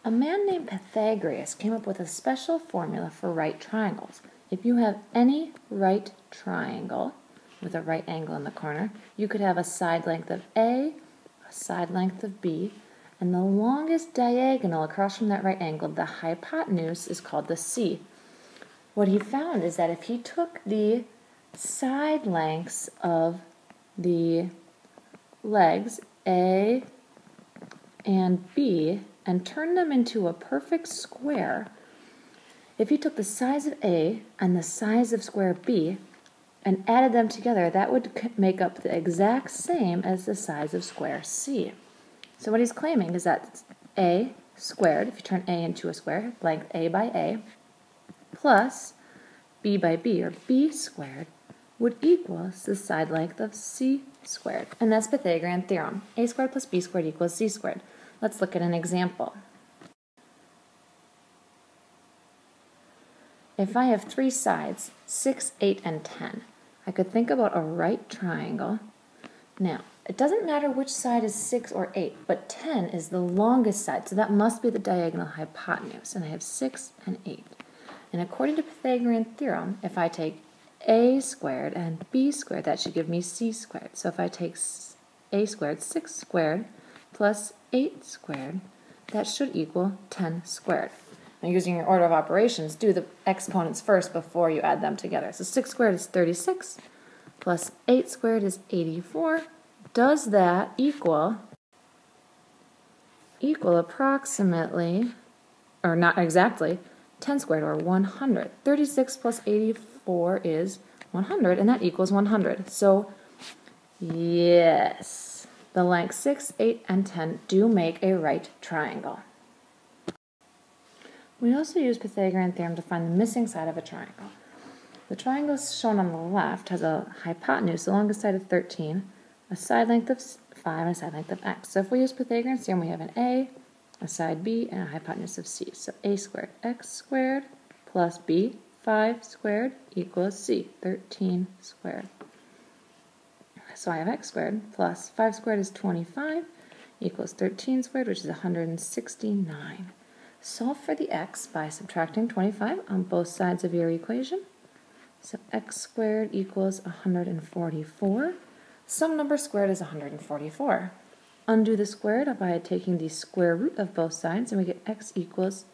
A man named Pythagorean came up with a special formula for right triangles. If you have any right triangle with a right angle in the corner, you could have a side length of A, a side length of B, and the longest diagonal across from that right angle, the hypotenuse, is called the C. What he found is that if he took the side lengths of the legs A and B and turned them into a perfect square, if you took the size of A and the size of square B and added them together, that would make up the exact same as the size of square C. So what he's claiming is that A squared, if you turn A into a square, length A by A, plus B by B, or B squared, would equal the side length of C squared. And that's Pythagorean theorem. A squared plus B squared equals C squared. Let's look at an example. If I have three sides, 6, 8, and 10, I could think about a right triangle. Now, it doesn't matter which side is 6 or 8, but 10 is the longest side, so that must be the diagonal hypotenuse, and I have 6 and 8. And according to Pythagorean theorem, if I take A squared and B squared, that should give me C squared. So if I take A squared, 6 squared, plus 8 squared, that should equal 10 squared. Now, using your order of operations, do the exponents first before you add them together. So 6 squared is 36, plus 8 squared is 84. Does that equal approximately, or not exactly, 10 squared, or 100? 36 plus 84 is 100, and that equals 100. So, yes, the lengths 6, 8, and 10 do make a right triangle. We also use Pythagorean theorem to find the missing side of a triangle. The triangle shown on the left has a hypotenuse, the longest side of 13, a side length of 5, and a side length of x. So if we use Pythagorean theorem, we have an A, a side B, and a hypotenuse of C. So A squared, x squared, plus B, 5 squared, equals C, 13 squared. So I have x squared plus 5 squared is 25, equals 13 squared, which is 169. Solve for the x by subtracting 25 on both sides of your equation. So x squared equals 144. Some number squared is 144. Undo the squared by taking the square root of both sides, and we get x equals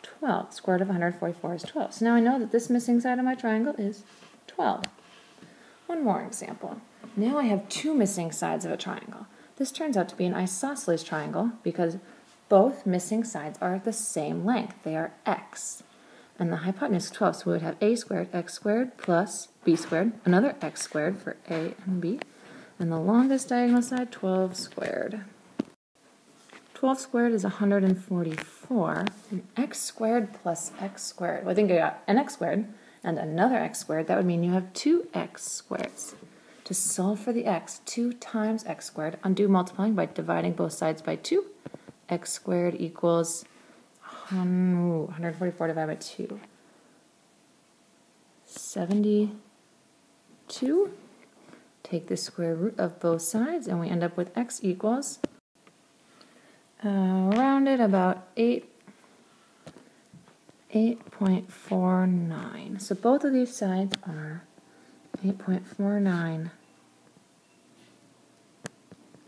12. Square root of 144 is 12. So now I know that this missing side of my triangle is 12. One more example. Now I have two missing sides of a triangle. This turns out to be an isosceles triangle because both missing sides are the same length. They are x. And the hypotenuse is 12, so we would have a squared, x squared, plus b squared, another x squared for a and b, and the longest diagonal side, 12 squared. 12 squared is 144, and x squared plus x squared. Well, I think I got an x squared and another x squared. That would mean you have two x squareds. To solve for the x, 2 times x squared, undo multiplying by dividing both sides by 2. X squared equals 144 divided by 2. 72. Take the square root of both sides, and we end up with x equals, rounded about 8.49. So both of these sides are 8.49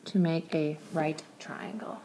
to make a right triangle.